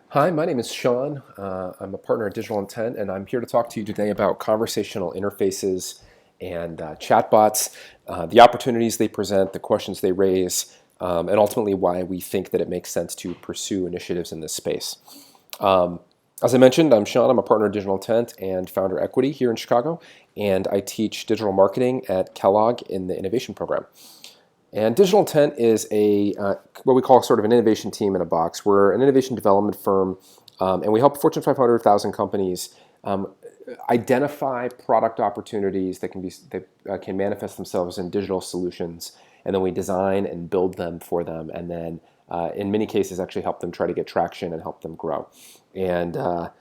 Hi, my name is Sean. I'm a partner at Digital Intent, and I'm here to talk to you today about conversational interfaces and chatbots, the opportunities they present, the questions they raise, and ultimately why we think that it makes sense to pursue initiatives in this space. Um, as I mentioned, I'm Sean. I'm a partner at Digital Intent and founder Equity here in Chicago, and I teach digital marketing at Kellogg in the innovation program. And Digital Intent is what we call sort of an innovation team in a box. We're an innovation development firm, and we help Fortune 500,000 companies identify product opportunities that can manifest themselves in digital solutions, and then we design and build them for them, and then in many cases actually help them try to get traction and help them grow. And a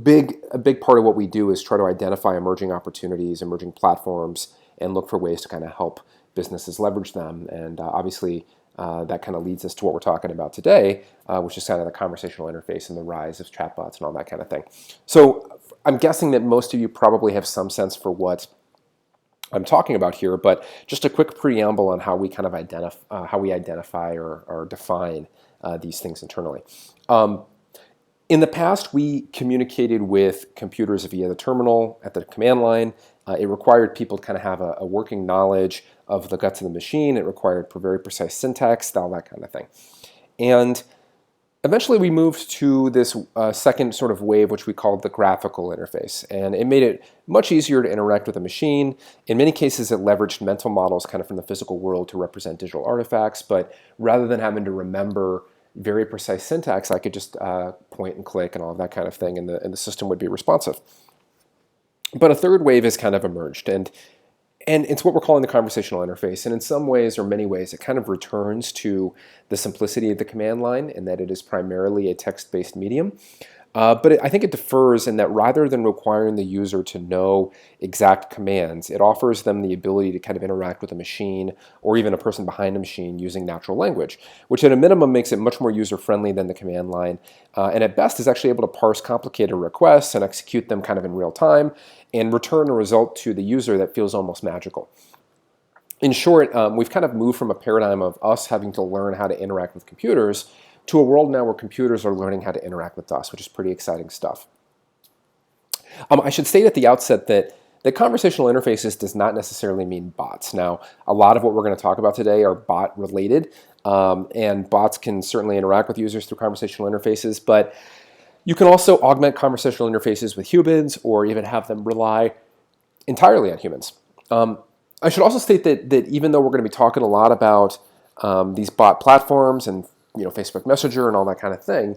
big part of what we do is try to identify emerging opportunities, emerging platforms, and look for ways to kind of help businesses leverage them. And obviously, that kind of leads us to what we're talking about today, which is kind of the conversational interface and the rise of chatbots and all that kind of thing. So I'm guessing that most of you probably have some sense for what I'm talking about here, but just a quick preamble on how we kind of identify or define these things internally. In the past, we communicated with computers via the terminal at the command line. It required people to kind of have a working knowledge of the guts of the machine. It required very precise syntax, all that kind of thing. And eventually we moved to this second sort of wave, which we called the graphical interface. And it made it much easier to interact with a machine. In many cases, it leveraged mental models kind of from the physical world to represent digital artifacts. But rather than having to remember very precise syntax, I could just point and click and all of that kind of thing, and the system would be responsive. But a third wave has kind of emerged, and it's what we're calling the conversational interface. And in some ways, or many ways, it kind of returns to the simplicity of the command line in that it is primarily a text-based medium. But I think it differs in that rather than requiring the user to know exact commands, it offers them the ability to kind of interact with a machine or even a person behind a machine using natural language, which at a minimum makes it much more user-friendly than the command line, and at best is actually able to parse complicated requests and execute them kind of in real time and return a result to the user that feels almost magical. In short, we've kind of moved from a paradigm of us having to learn how to interact with computers to a world now where computers are learning how to interact with us, which is pretty exciting stuff. I should state at the outset that conversational interfaces does not necessarily mean bots. Now, a lot of what we're going to talk about today are bot related, and bots can certainly interact with users through conversational interfaces, but you can also augment conversational interfaces with humans or even have them rely entirely on humans. I should also state that even though we're going to be talking a lot about these bot platforms and Facebook Messenger and all that kind of thing,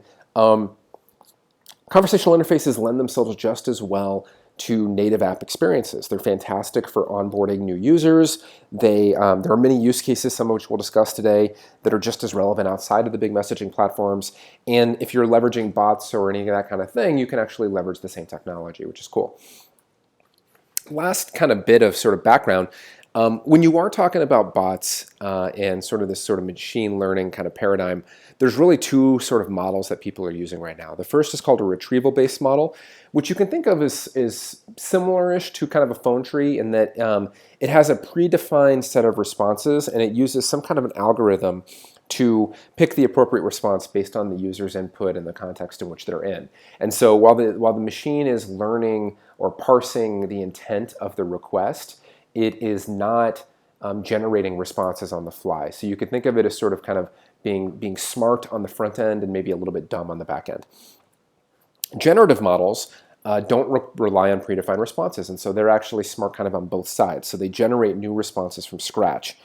conversational interfaces lend themselves just as well to native app experiences. They're fantastic for onboarding new users. There are many use cases, some of which we'll discuss today, that are just as relevant outside of the big messaging platforms. And if you're leveraging bots or any of that kind of thing, you can actually leverage the same technology, which is cool. Last kind of bit of sort of background. When you are talking about bots and sort of this sort of machine learning kind of paradigm, there's really two sort of models that people are using right now. The first is called a retrieval-based model, which you can think of as similar-ish to kind of a phone tree in that it has a predefined set of responses and it uses some kind of an algorithm to pick the appropriate response based on the user's input and the context in which they're in. And so while the machine is learning or parsing the intent of the request, it is not generating responses on the fly. So you could think of it as sort of kind of being smart on the front end and maybe a little bit dumb on the back end. Generative models don't rely on predefined responses, and so they're actually smart kind of on both sides. So they generate new responses from scratch.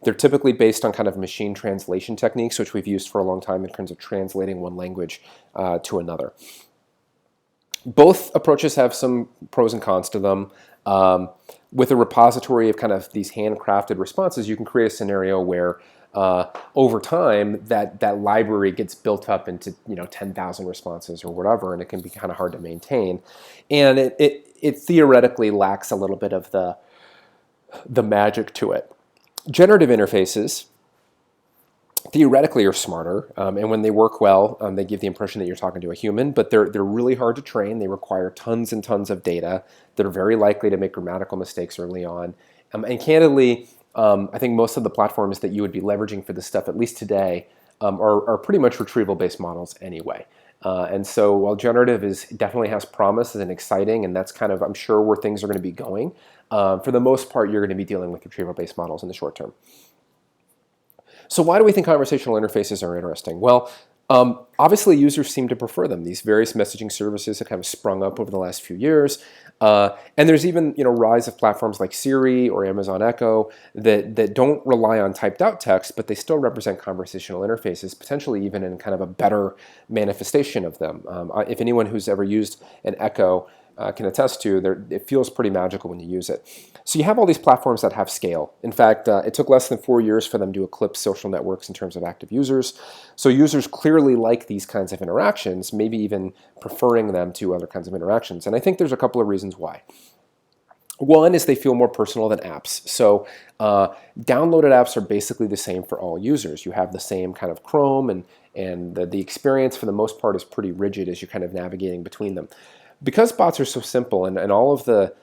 They're typically based on kind of machine translation techniques, which we've used for a long time in terms of translating one language to another. Both approaches have some pros and cons to them. With a repository of kind of these handcrafted responses, you can create a scenario where over time that library gets built up into 10,000 responses or whatever, and it can be kind of hard to maintain. And it theoretically lacks a little bit of the magic to it. Generative interfaces theoretically are smarter, and when they work well, they give the impression that you're talking to a human, but they're really hard to train. They require tons and tons of data that are very likely to make grammatical mistakes early on. And candidly, I think most of the platforms that you would be leveraging for this stuff, at least today, are pretty much retrieval-based models anyway. And so while generative definitely has promise and exciting, and that's kind of, I'm sure, where things are going to be going, for the most part, you're going to be dealing with retrieval-based models in the short term. So why do we think conversational interfaces are interesting? Well, obviously users seem to prefer them. These various messaging services have kind of sprung up over the last few years. And there's even rise of platforms like Siri or Amazon Echo that don't rely on typed out text, but they still represent conversational interfaces, potentially even in kind of a better manifestation of them. If anyone who's ever used an Echo can attest to, it feels pretty magical when you use it. So you have all these platforms that have scale. In fact, it took less than 4 years for them to eclipse social networks in terms of active users. So users clearly like these kinds of interactions, maybe even preferring them to other kinds of interactions. And I think there's a couple of reasons why. One is they feel more personal than apps. So downloaded apps are basically the same for all users. You have the same kind of Chrome, and the experience for the most part is pretty rigid as you're kind of navigating between them. Because bots are so simple, and all of the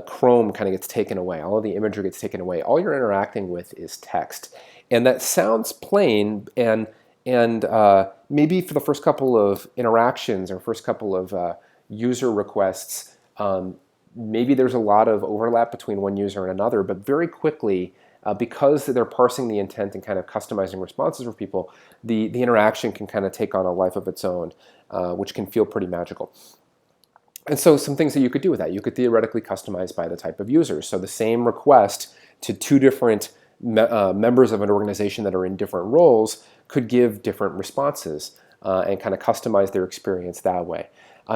Chrome kind of gets taken away, all of the imagery gets taken away, all you're interacting with is text. And that sounds plain, and maybe for the first couple of interactions or first couple of user requests, maybe there's a lot of overlap between one user and another, but very quickly, because they're parsing the intent and kind of customizing responses for people, the interaction can kind of take on a life of its own, which can feel pretty magical. And so some things that you could do with that, you could theoretically customize by the type of user. So the same request to two different members of an organization that are in different roles could give different responses and kind of customize their experience that way.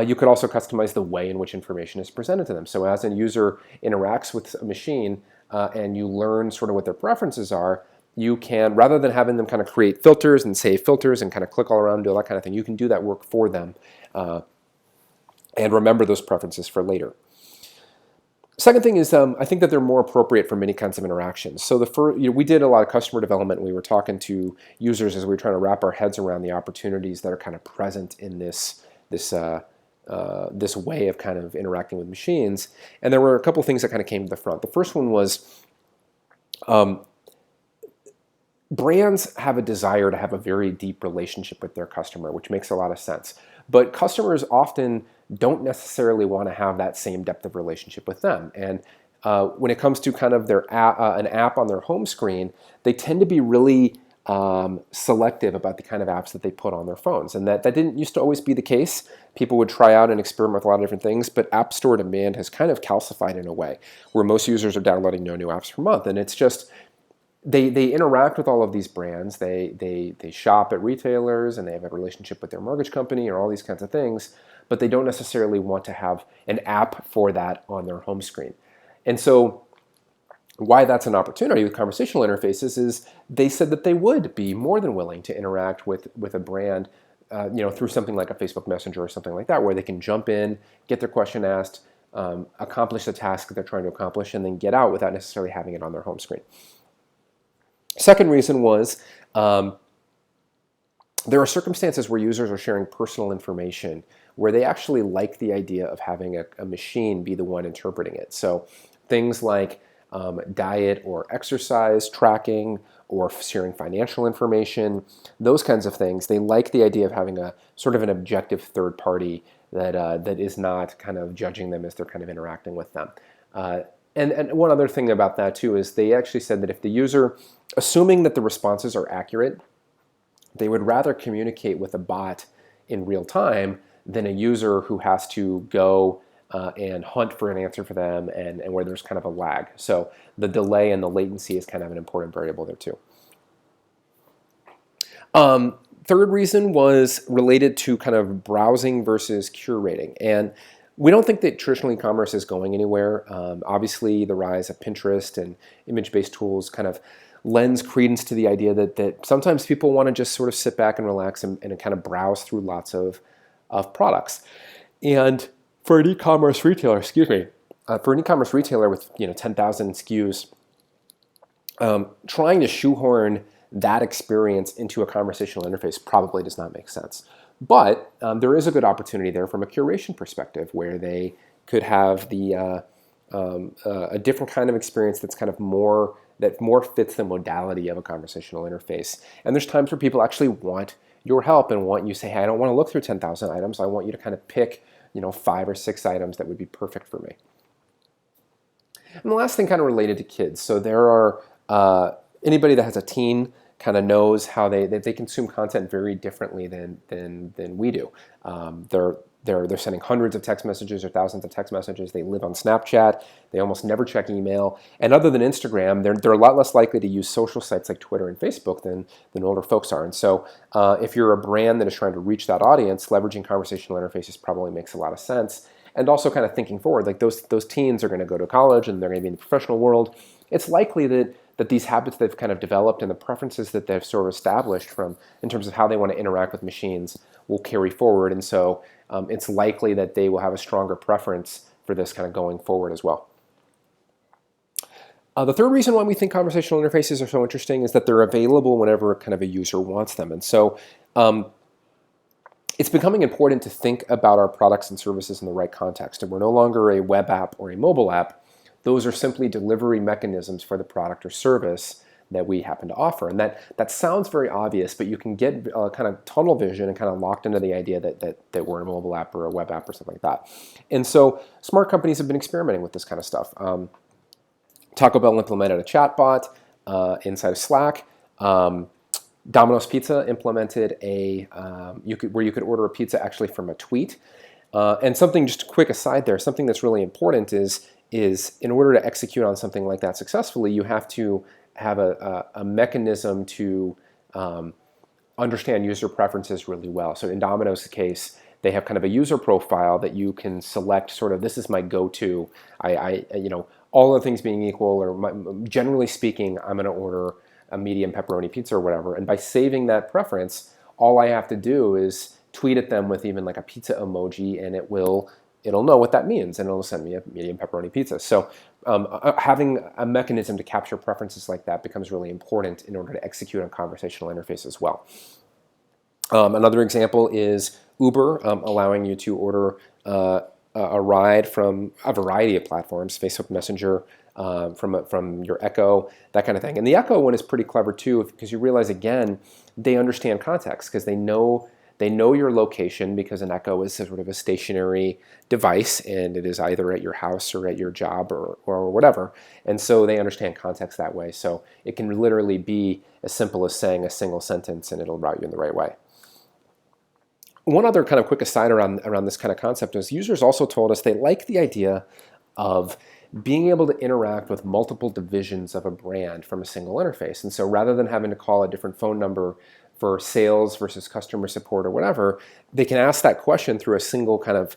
You could also customize the way in which information is presented to them. So as a user interacts with a machine and you learn sort of what their preferences are, you can, rather than having them kind of create filters and save filters and kind of click all around and do all that kind of thing, you can do that work for them and remember those preferences for later. Second thing is, I think that they're more appropriate for many kinds of interactions. So we did a lot of customer development. We were talking to users as we were trying to wrap our heads around the opportunities that are kind of present in this way of kind of interacting with machines. And there were a couple things that kind of came to the front. The first one was brands have a desire to have a very deep relationship with their customer, which makes a lot of sense. But customers often don't necessarily want to have that same depth of relationship with them. And when it comes to kind of their an app on their home screen, they tend to be really selective about the kind of apps that they put on their phones. And that didn't used to always be the case. People would try out and experiment with a lot of different things, but App Store demand has kind of calcified in a way where most users are downloading no new apps per month. And it's just, they interact with all of these brands. They shop at retailers and they have a relationship with their mortgage company or all these kinds of things, but they don't necessarily want to have an app for that on their home screen. And so why that's an opportunity with conversational interfaces is they said that they would be more than willing to interact with a brand through something like a Facebook Messenger or something like that, where they can jump in, get their question asked, accomplish the task that they're trying to accomplish, and then get out without necessarily having it on their home screen. Second reason was there are circumstances where users are sharing personal information where they actually like the idea of having a machine be the one interpreting it. So things like diet or exercise tracking or sharing financial information, those kinds of things, they like the idea of having a sort of an objective third party that is not kind of judging them as they're kind of interacting with them. And one other thing about that too is they actually said that if the user, assuming that the responses are accurate, they would rather communicate with a bot in real time than a user who has to go and hunt for an answer for them and where there's kind of a lag. So the delay and the latency is kind of an important variable there too. Third reason was related to kind of browsing versus curating. And we don't think that traditional e-commerce is going anywhere. Obviously, the rise of Pinterest and image-based tools kind of lends credence to the idea that sometimes people want to just sort of sit back and relax and kind of browse through lots of products. And for an e-commerce retailer, with 10,000 SKUs, trying to shoehorn that experience into a conversational interface probably does not make sense. But there is a good opportunity there from a curation perspective where they could have a different kind of experience that's kind of more that more fits the modality of a conversational interface. And there's times where people actually want your help and want you to say, hey, I don't want to look through 10,000 items. I want you to kind of pick 5 or 6 items that would be perfect for me. And the last thing kind of related to kids. So there are, anybody that has a teen kind of knows how they consume content very differently than we do. They're sending hundreds of text messages or thousands of text messages. They live on Snapchat. They almost never check email. And other than Instagram, they're a lot less likely to use social sites like Twitter and Facebook than older folks are. And so if you're a brand that is trying to reach that audience, leveraging conversational interfaces probably makes a lot of sense. And also kind of thinking forward, like those teens are going to go to college and they're going to be in the professional world. It's likely that these habits they've kind of developed and the preferences that they've sort of established in terms of how they want to interact with machines will carry forward. And so it's likely that they will have a stronger preference for this kind of going forward as well. The third reason why we think conversational interfaces are so interesting is that they're available whenever kind of a user wants them. And so it's becoming important to think about our products and services in the right context. And we're no longer a web app or a mobile app. Those are simply delivery mechanisms for the product or service that we happen to offer. And that sounds very obvious, but you can get kind of tunnel vision and kind of locked into the idea that we're a mobile app or a web app or something like that. And so smart companies have been experimenting with this kind of stuff. Taco Bell implemented a chatbot inside of Slack. Domino's Pizza implemented where you could order a pizza actually from a tweet. And something, just a quick aside there, something that's really important is in order to execute on something like that successfully, you have to have a mechanism to understand user preferences really well. So in Domino's case, they have kind of a user profile that you can select sort of, this is my go-to. All other things being equal, or generally speaking, I'm going to order a medium pepperoni pizza or whatever. And by saving that preference, all I have to do is tweet at them with even like a pizza emoji, and it'll know what that means, and it'll send me a medium pepperoni pizza. So having a mechanism to capture preferences like that becomes really important in order to execute on conversational interface as well. Another example is Uber, allowing you to order a ride from a variety of platforms, Facebook Messenger, from your Echo, that kind of thing. And the Echo one is pretty clever too, because you realize, again, they understand context, because they know your location, because an Echo is sort of a stationary device, and it is either at your house or at your job or whatever. And so they understand context that way. So it can literally be as simple as saying a single sentence, and it'll route you in the right way. One other kind of quick aside around this kind of concept is users also told us they like the idea of being able to interact with multiple divisions of a brand from a single interface. And so rather than having to call a different phone number for sales versus customer support or whatever, they can ask that question through a single kind of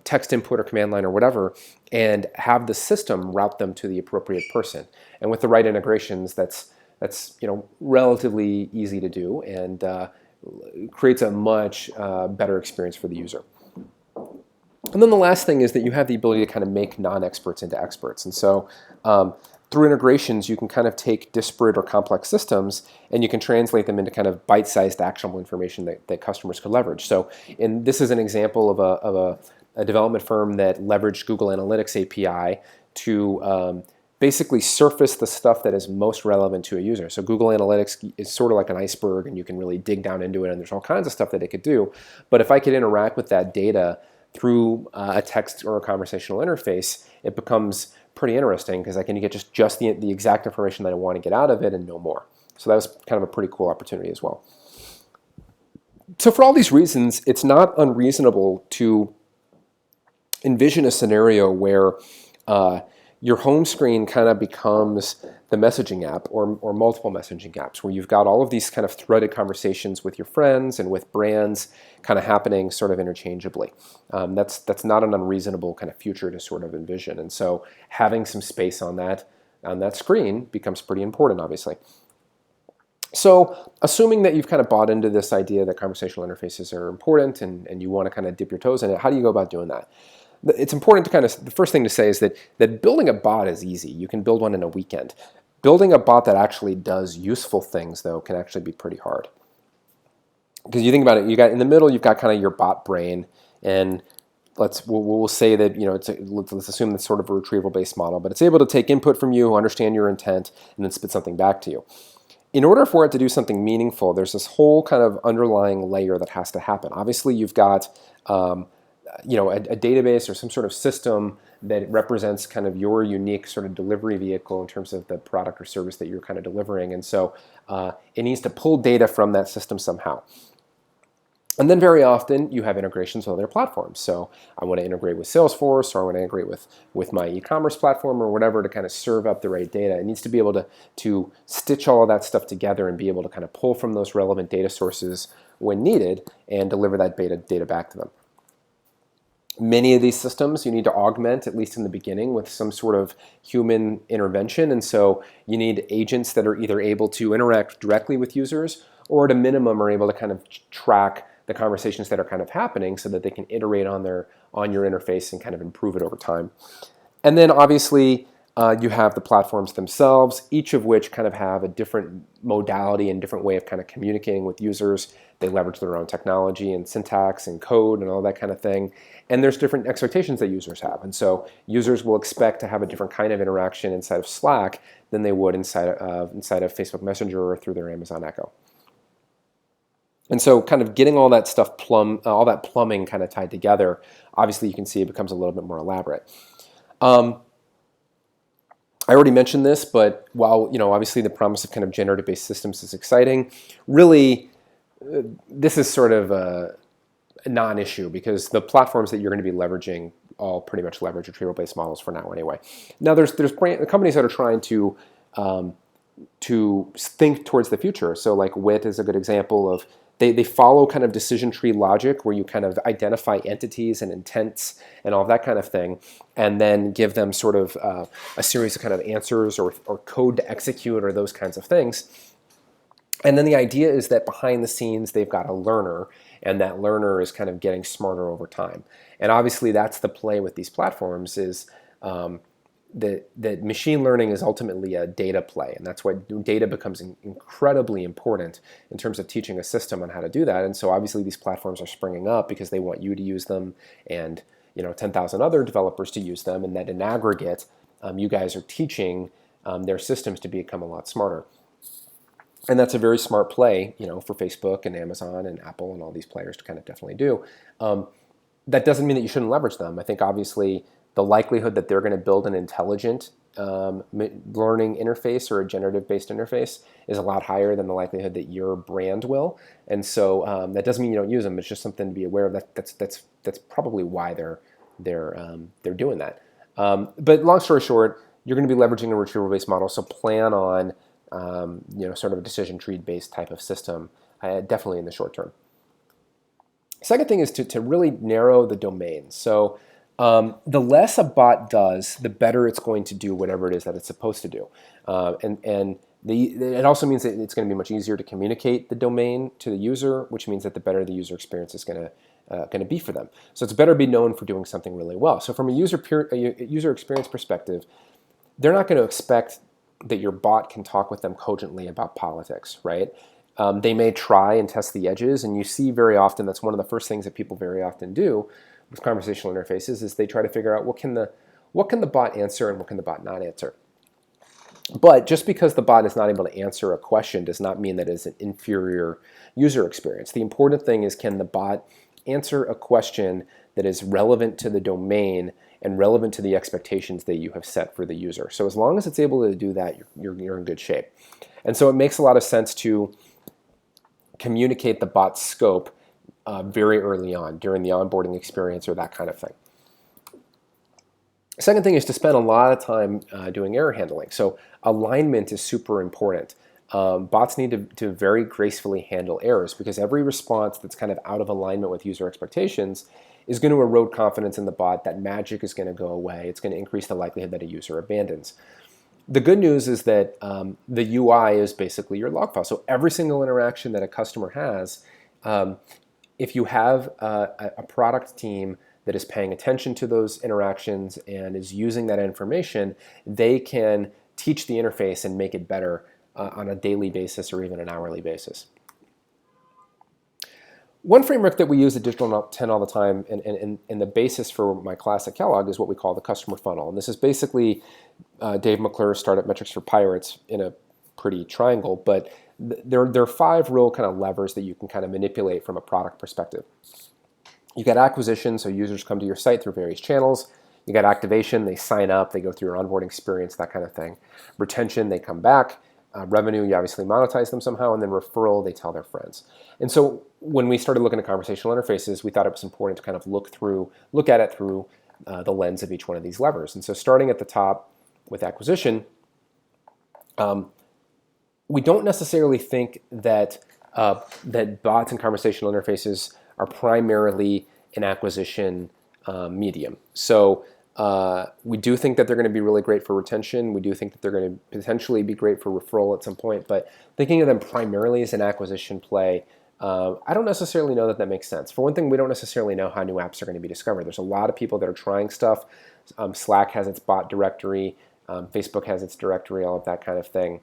text input or command line or whatever, and have the system route them to the appropriate person. And with the right integrations, that's relatively easy to do, and creates a much better experience for the user. And then the last thing is that you have the ability to kind of make non-experts into experts. And so through integrations, you can kind of take disparate or complex systems and you can translate them into kind of bite-sized actionable information that customers could leverage. So this is an example of a development firm that leveraged Google Analytics API to basically surface the stuff that is most relevant to a user. So Google Analytics is sort of like an iceberg, and you can really dig down into it, and there's all kinds of stuff that it could do. But if I could interact with that data through a text or a conversational interface, it becomes pretty interesting, because I can get just the exact information that I want to get out of it and no more. So that was kind of a pretty cool opportunity as well. So for all these reasons, it's not unreasonable to envision a scenario where your home screen kind of becomes the messaging app or multiple messaging apps, where you've got all of these kind of threaded conversations with your friends and with brands kind of happening sort of interchangeably. That's not an unreasonable kind of future to sort of envision. And so having some space on that screen becomes pretty important, obviously. So assuming that you've kind of bought into this idea that conversational interfaces are important and you want to kind of dip your toes in it, how do you go about doing that? It's important to the first thing to say is that building a bot is easy. You can build one in a weekend. Building a bot that actually does useful things, though, can actually be pretty hard. Because you think about it, in the middle, you've got kind of your bot brain, and we'll say that let's assume that's sort of a retrieval-based model, but it's able to take input from you, understand your intent, and then spit something back to you. In order for it to do something meaningful, there's this whole kind of underlying layer that has to happen. Obviously, you've got a database or some sort of system that represents kind of your unique sort of delivery vehicle in terms of the product or service that you're kind of delivering. And so it needs to pull data from that system somehow. And then very often you have integrations with other platforms. So I want to integrate with Salesforce, or I want to integrate with my e-commerce platform or whatever to kind of serve up the right data. It needs to be able to stitch all of that stuff together and be able to kind of pull from those relevant data sources when needed and deliver that data back to them. Many of these systems you need to augment, at least in the beginning, with some sort of human intervention. And so you need agents that are either able to interact directly with users or at a minimum are able to kind of track the conversations that are kind of happening so that they can iterate on your interface and kind of improve it over time. And then obviously you have the platforms themselves, each of which kind of have a different modality and different way of kind of communicating with users. They leverage their own technology and syntax and code and all that kind of thing. And there's different expectations that users have. And so users will expect to have a different kind of interaction inside of Slack than they would inside of Facebook Messenger or through their Amazon Echo. And so kind of getting all that stuff all that plumbing kind of tied together, obviously you can see it becomes a little bit more elaborate. I already mentioned this, but while obviously the promise of kind of generative-based systems is exciting, really this is sort of a non-issue because the platforms that you're going to be leveraging all pretty much leverage retrieval-based models for now anyway. Now there's companies that are trying to think towards the future. So like Wit is a good example of they follow kind of decision tree logic where you kind of identify entities and intents and all that kind of thing, and then give them sort of a series of kind of answers or code to execute or those kinds of things. And then the idea is that behind the scenes they've got a learner, and that learner is kind of getting smarter over time. And obviously that's the play with these platforms is that machine learning is ultimately a data play, and that's why data becomes incredibly important in terms of teaching a system on how to do that. And so obviously these platforms are springing up because they want you to use them and 10,000 other developers to use them, and that in aggregate you guys are teaching their systems to become a lot smarter. And that's a very smart play, for Facebook and Amazon and Apple and all these players to kind of definitely do. That doesn't mean that you shouldn't leverage them. I think obviously the likelihood that they're going to build an intelligent learning interface or a generative-based interface is a lot higher than the likelihood that your brand will. And so that doesn't mean you don't use them. It's just something to be aware of. That's probably why they're doing that. But long story short, you're going to be leveraging a retrieval-based model. So plan on sort of a decision tree-based type of system, definitely in the short term. Second thing is to really narrow the domain. So the less a bot does, the better it's going to do whatever it is that it's supposed to do. It also means that it's going to be much easier to communicate the domain to the user, which means that the better the user experience is going to be for them. So it's better to be known for doing something really well. So from a user experience perspective, they're not going to expect that your bot can talk with them cogently about politics, right? They may try and test the edges, and you see very often that's one of the first things that people very often do with conversational interfaces is they try to figure out what can the bot answer and what can the bot not answer. But just because the bot is not able to answer a question does not mean that it's an inferior user experience. The important thing is, can the bot answer a question that is relevant to the domain and relevant to the expectations that you have set for the user. So as long as it's able to do that, you're in good shape. And so it makes a lot of sense to communicate the bot's scope very early on during the onboarding experience or that kind of thing. Second thing is to spend a lot of time doing error handling. So alignment is super important. Bots need to very gracefully handle errors because every response that's kind of out of alignment with user expectations is going to erode confidence in the bot. That magic is going to go away. It's going to increase the likelihood that a user abandons. The good news is that the UI is basically your log file. So every single interaction that a customer has, if you have a product team that is paying attention to those interactions and is using that information, they can teach the interface and make it better on a daily basis or even an hourly basis. One framework that we use at Digital 10 all the time, and the basis for my class at Kellogg, is what we call the customer funnel. And this is basically Dave McClure's Startup Metrics for Pirates in a pretty triangle, but there are 5 real kind of levers that you can kind of manipulate from a product perspective. You got acquisition, so users come to your site through various channels. You got activation, they sign up, they go through your onboarding experience, that kind of thing. Retention, they come back. Revenue, you obviously monetize them somehow, and then referral, they tell their friends. And so when we started looking at conversational interfaces, we thought it was important to kind of look at it through the lens of each one of these levers. And so starting at the top with acquisition, we don't necessarily think that that bots and conversational interfaces are primarily an acquisition medium. So we do think that they're going to be really great for retention. We do think that they're going to potentially be great for referral at some point. But thinking of them primarily as an acquisition play, I don't necessarily know that that makes sense. For one thing, we don't necessarily know how new apps are going to be discovered. There's a lot of people that are trying stuff. Slack has its bot directory. Facebook has its directory, all of that kind of thing.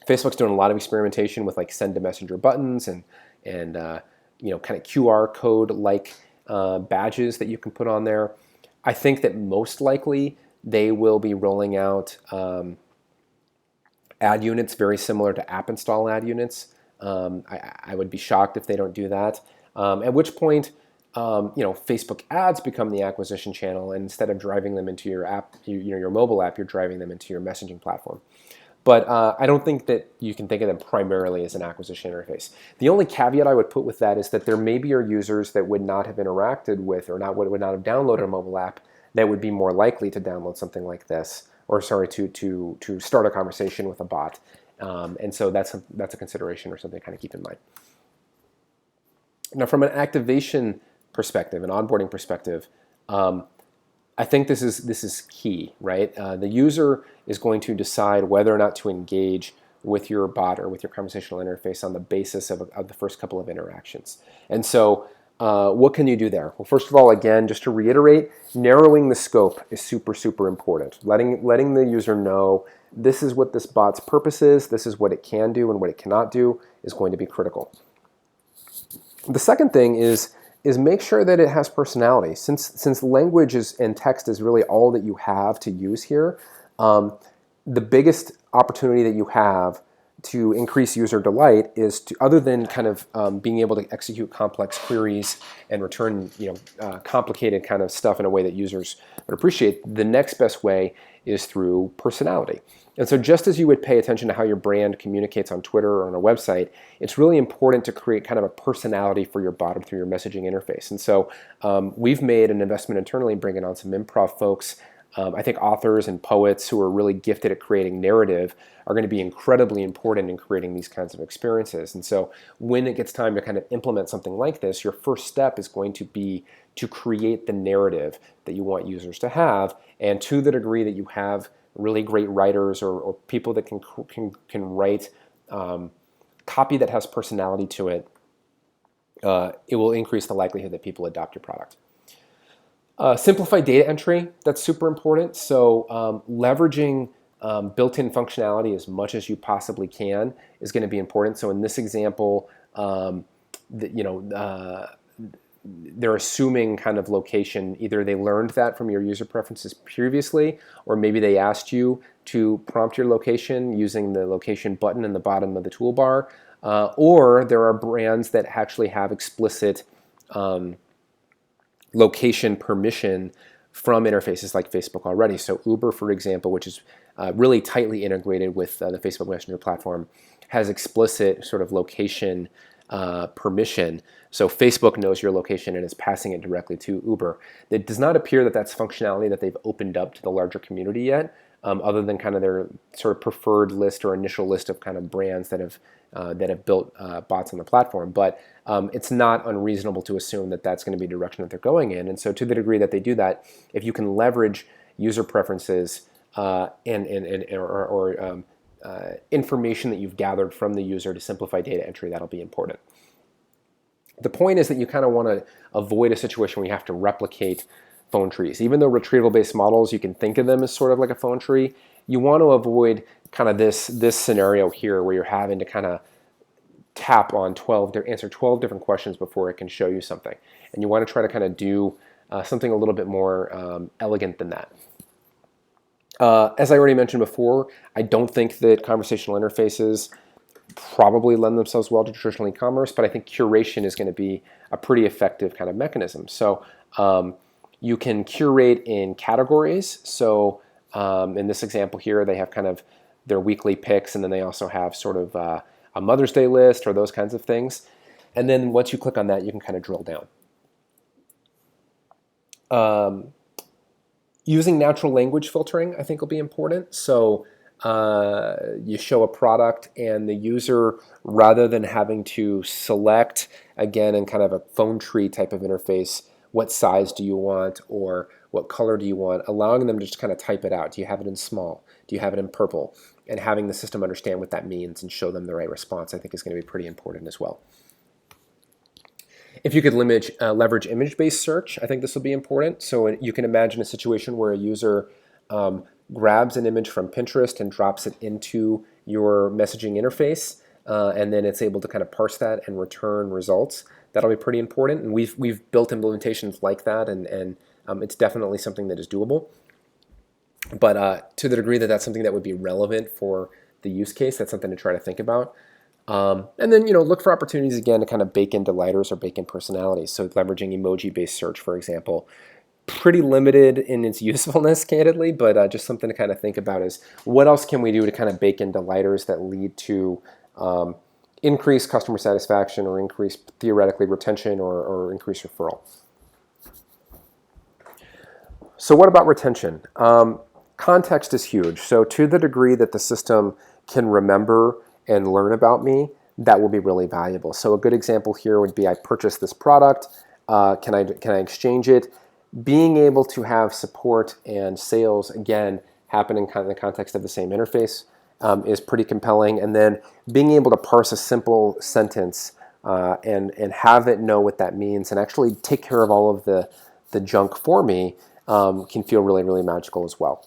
Facebook's doing a lot of experimentation with like send to messenger buttons and kind of QR code like badges that you can put on there. I think that most likely they will be rolling out ad units very similar to app install ad units. I would be shocked if they don't do that. At which point, Facebook ads become the acquisition channel, and instead of driving them into your app, your mobile app, you're driving them into your messaging platform. But I don't think that you can think of them primarily as an acquisition interface. The only caveat I would put with that is that there maybe are users that would not have interacted with or would not have downloaded a mobile app that would be more likely to download something like this, or to start a conversation with a bot. And so that's a consideration or something to kind of keep in mind. Now, from an activation perspective, an onboarding perspective, I think this is key, right? The user is going to decide whether or not to engage with your bot or with your conversational interface on the basis of the first couple of interactions. And so what can you do there? Well, first of all, again, just to reiterate, narrowing the scope is super, super important. Letting the user know this is what this bot's purpose is, this is what it can do and what it cannot do is going to be critical. The second thing is make sure that it has personality. Since language and text is really all that you have to use here, the biggest opportunity that you have to increase user delight is to, other than kind of being able to execute complex queries and return complicated kind of stuff in a way that users would appreciate, the next best way is through personality. And so just as you would pay attention to how your brand communicates on Twitter or on a website, it's really important to create kind of a personality for your bot through your messaging interface. And so we've made an investment internally in bringing on some improv folks. I think authors and poets who are really gifted at creating narrative are going to be incredibly important in creating these kinds of experiences. And so when it gets time to kind of implement something like this, your first step is going to be to create the narrative that you want users to have. And to the degree that you have really great writers or people that can write copy that has personality to it, it will increase the likelihood that people adopt your product. Simplify data entry, that's super important. So leveraging built-in functionality as much as you possibly can is going to be important. So in this example, they're assuming kind of location. Either they learned that from your user preferences previously, or maybe they asked you to prompt your location using the location button in the bottom of the toolbar, or there are brands that actually have explicit location permission from interfaces like Facebook already. So Uber, for example, which is really tightly integrated with the Facebook Messenger platform, has explicit sort of location permission. So Facebook knows your location and is passing it directly to Uber. It does not appear that that's functionality that they've opened up to the larger community yet, other than kind of their sort of preferred list or initial list of kind of brands that have built bots on the platform. But it's not unreasonable to assume that that's going to be the direction that they're going in. And so to the degree that they do that, if you can leverage user preferences or information that you've gathered from the user to simplify data entry, that'll be important. The point is that you kind of want to avoid a situation where you have to replicate phone trees. Even though retrieval-based models, you can think of them as sort of like a phone tree, you want to avoid kind of this scenario here where you're having to kind of tap on answer 12 different questions before it can show you something. And you want to try to kind of do something a little bit more elegant than that. As I already mentioned before, I don't think that conversational interfaces probably lend themselves well to traditional e-commerce, but I think curation is going to be a pretty effective kind of mechanism. So you can curate in categories. So in this example here, they have kind of their weekly picks, and then they also have sort of a Mother's Day list or those kinds of things. And then once you click on that, you can kind of drill down. Using natural language filtering, I think, will be important. So you show a product, and the user, rather than having to select, again, in kind of a phone tree type of interface, what size do you want or what color do you want, allowing them to just kind of type it out. Do you have it in small? Do you have it in purple? And having the system understand what that means and show them the right response, I think, is going to be pretty important as well. If you could leverage image-based search, I think this will be important. So you can imagine a situation where a user grabs an image from Pinterest and drops it into your messaging interface, and then it's able to kind of parse that and return results. That'll be pretty important, and we've built implementations like that, and it's definitely something that is doable. But to the degree that that's something that would be relevant for the use case, that's something to try to think about. And then, look for opportunities, again, to kind of bake in delighters or bake in personalities. So leveraging emoji-based search, for example, pretty limited in its usefulness, candidly, but just something to kind of think about is what else can we do to kind of bake in delighters that lead to increase customer satisfaction or increase, theoretically, retention or increase referral. So what about retention? Context is huge. So to the degree that the system can remember and learn about me, that will be really valuable. So a good example here would be I purchased this product. Can I exchange it? Being able to have support and sales, again, happen in kind of the context of the same interface is pretty compelling. And then being able to parse a simple sentence and have it know what that means and actually take care of all of the junk for me can feel really, really magical as well.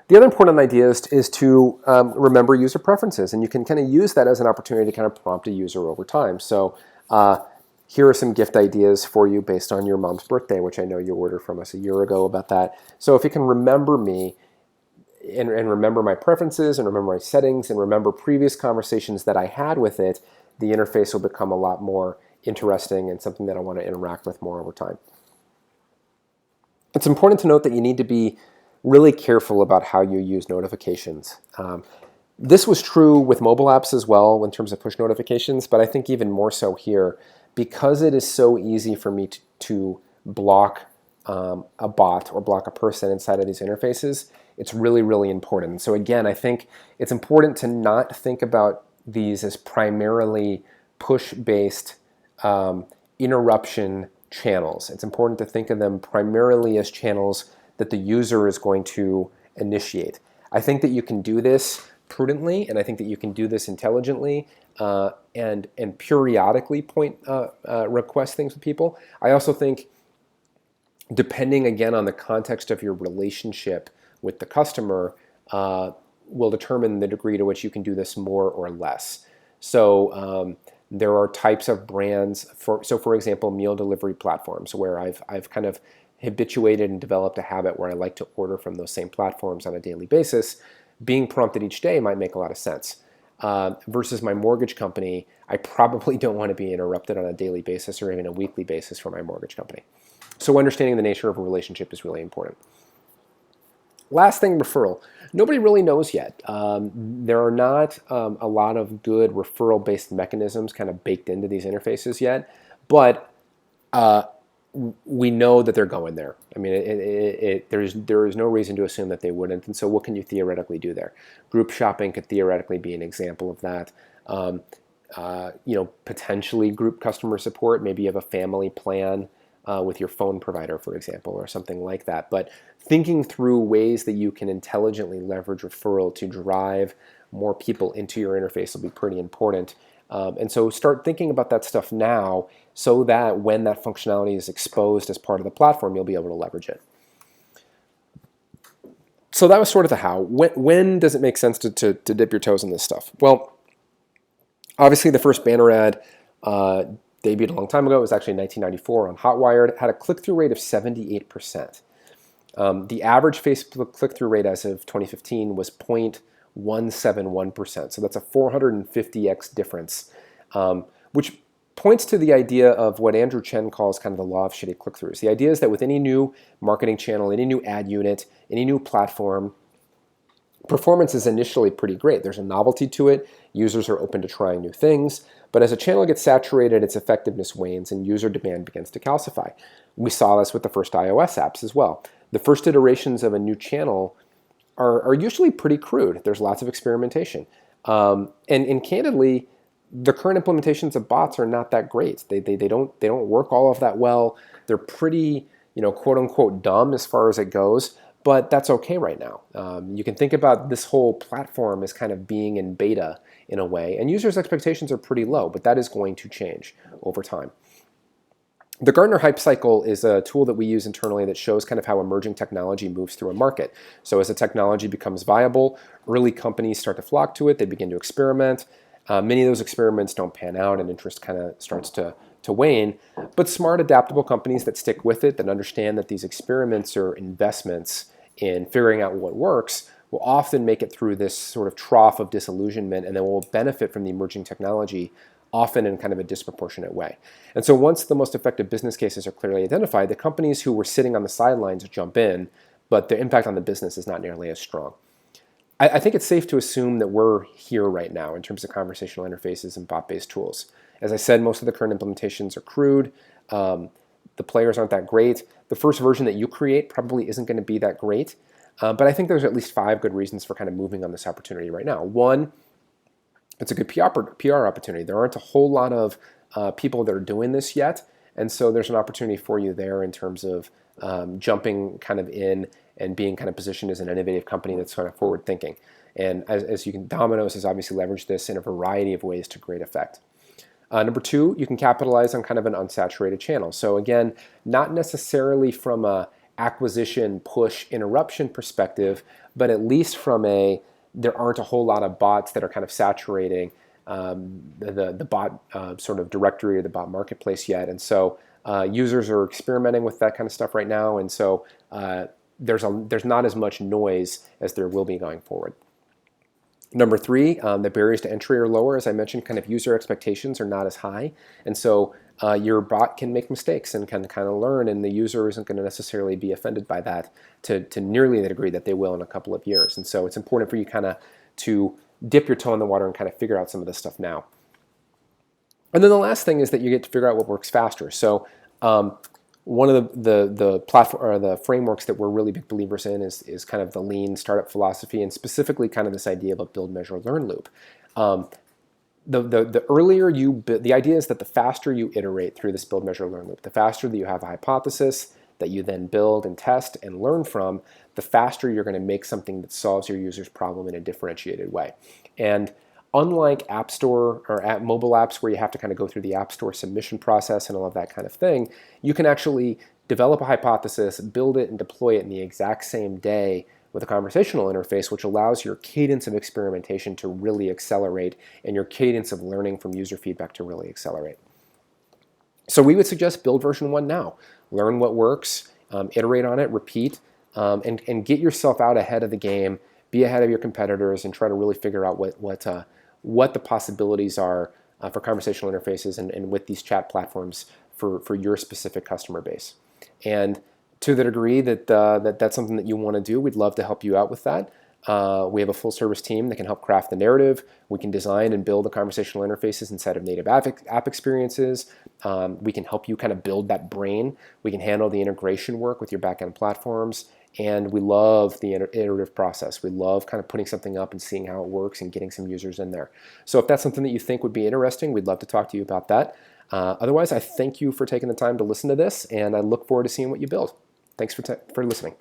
The other important idea is to remember user preferences, and you can kind of use that as an opportunity to kind of prompt a user over time. So here are some gift ideas for you based on your mom's birthday, which I know you ordered from us a year ago about that. So if it can remember me and remember my preferences and remember my settings and remember previous conversations that I had with it, the interface will become a lot more interesting and something that I want to interact with more over time. It's important to note that you need to be really careful about how you use notifications. This was true with mobile apps as well in terms of push notifications, but I think even more so here because it is so easy for me to block a bot or block a person inside of these interfaces. It's really, really important. So again, I think it's important to not think about these as primarily push-based interruption channels. It's important to think of them primarily as channels that the user is going to initiate. I think that you can do this prudently, and I think that you can do this intelligently and periodically request things with people. I also think, depending again on the context of your relationship with the customer, will determine the degree to which you can do this more or less. So there are types of brands, for example, meal delivery platforms where I've kind of habituated and developed a habit where I like to order from those same platforms on a daily basis. Being prompted each day might make a lot of sense. Versus my mortgage company, I probably don't want to be interrupted on a daily basis or even a weekly basis for my mortgage company. So understanding the nature of a relationship is really important. Last thing, referral. Nobody really knows yet. There are not a lot of good referral-based mechanisms kind of baked into these interfaces yet, but we know that they're going there. I mean, there is no reason to assume that they wouldn't. And so what can you theoretically do there? Group shopping could theoretically be an example of that. Potentially group customer support. Maybe you have a family plan with your phone provider, for example, or something like that. But thinking through ways that you can intelligently leverage referral to drive more people into your interface will be pretty important. And so start thinking about that stuff now so that when that functionality is exposed as part of the platform, you'll be able to leverage it. So that was sort of the how. When does it make sense to dip your toes in this stuff? Well, Obviously, the first banner ad debuted a long time ago. It was actually in 1994 on Hotwire. It had a click-through rate of 78%. The average Facebook click-through rate as of 2015 was 0.171%. So that's a 450x difference, which points to the idea of what Andrew Chen calls kind of the law of shitty click-throughs. The idea is that with any new marketing channel, any new ad unit, any new platform, performance is initially pretty great. There's a novelty to it. Users are open to trying new things. But as a channel gets saturated, its effectiveness wanes and user demand begins to calcify. We saw this with the first iOS apps as well. The first iterations of a new channel are usually pretty crude. There's lots of experimentation. And candidly, the current implementations of bots are not that great. They don't work all of that well. They're pretty, quote unquote dumb as far as it goes. But that's okay right now. You can think about this whole platform as kind of being in beta in a way, and users' expectations are pretty low, but that is going to change over time. The Gartner Hype Cycle is a tool that we use internally that shows kind of how emerging technology moves through a market. So as a technology becomes viable, early companies start to flock to it, they begin to experiment. Many of those experiments don't pan out and interest kind of starts to wane, but smart, adaptable companies that stick with it, that understand that these experiments are investments in figuring out what works, will often make it through this sort of trough of disillusionment and then will benefit from the emerging technology, often in kind of a disproportionate way. And so once the most effective business cases are clearly identified, the companies who were sitting on the sidelines jump in, but the impact on the business is not nearly as strong. I think it's safe to assume that we're here right now in terms of conversational interfaces and bot-based tools. As I said, most of the current implementations are crude. The players aren't that great. The first version that you create probably isn't going to be that great. But I think there's at least 5 good reasons for kind of moving on this opportunity right now. One, it's a good PR opportunity. There aren't a whole lot of people that are doing this yet. And so there's an opportunity for you there in terms of jumping kind of in and being kind of positioned as an innovative company that's kind of forward thinking. And as you can, Domino's has obviously leveraged this in a variety of ways to great effect. Number 2, you can capitalize on kind of an unsaturated channel. So again, not necessarily from a acquisition, push, interruption perspective, but at least from there aren't a whole lot of bots that are kind of saturating the bot sort of directory or the bot marketplace yet. And so users are experimenting with that kind of stuff right now. And so there's not as much noise as there will be going forward. Number 3, the barriers to entry are lower. As I mentioned, kind of user expectations are not as high. And so your bot can make mistakes and can kind of learn, and the user isn't going to necessarily be offended by that to nearly the degree that they will in a couple of years. And so it's important for you kind of to dip your toe in the water and kind of figure out some of this stuff now. And then the last thing is that you get to figure out what works faster. So one of the platform or the frameworks that we're really big believers in is kind of the lean startup philosophy, and specifically kind of this idea of a build, measure, learn loop. The earlier you build, the idea is that the faster you iterate through this build, measure, learn loop, the faster that you have a hypothesis that you then build and test and learn from, the faster you're going to make something that solves your user's problem in a differentiated way. And unlike App Store or mobile apps where you have to kind of go through the App Store submission process and all of that kind of thing, you can actually develop a hypothesis, build it, and deploy it in the exact same day with a conversational interface, which allows your cadence of experimentation to really accelerate and your cadence of learning from user feedback to really accelerate. So we would suggest build version 1 now. Learn what works, iterate on it, repeat, and get yourself out ahead of the game, be ahead of your competitors, and try to really figure out what the possibilities are for conversational interfaces and with these chat platforms for your specific customer base. And to the degree that that's something that you want to do, we'd love to help you out with that. We have a full service team that can help craft the narrative. We can design and build the conversational interfaces inside of native app experiences. We can help you kind of build that brain. We can handle the integration work with your backend platforms. And we love the iterative process. We love kind of putting something up and seeing how it works and getting some users in there. So if that's something that you think would be interesting, we'd love to talk to you about that. Otherwise, I thank you for taking the time to listen to this, and I look forward to seeing what you build. Thanks for listening.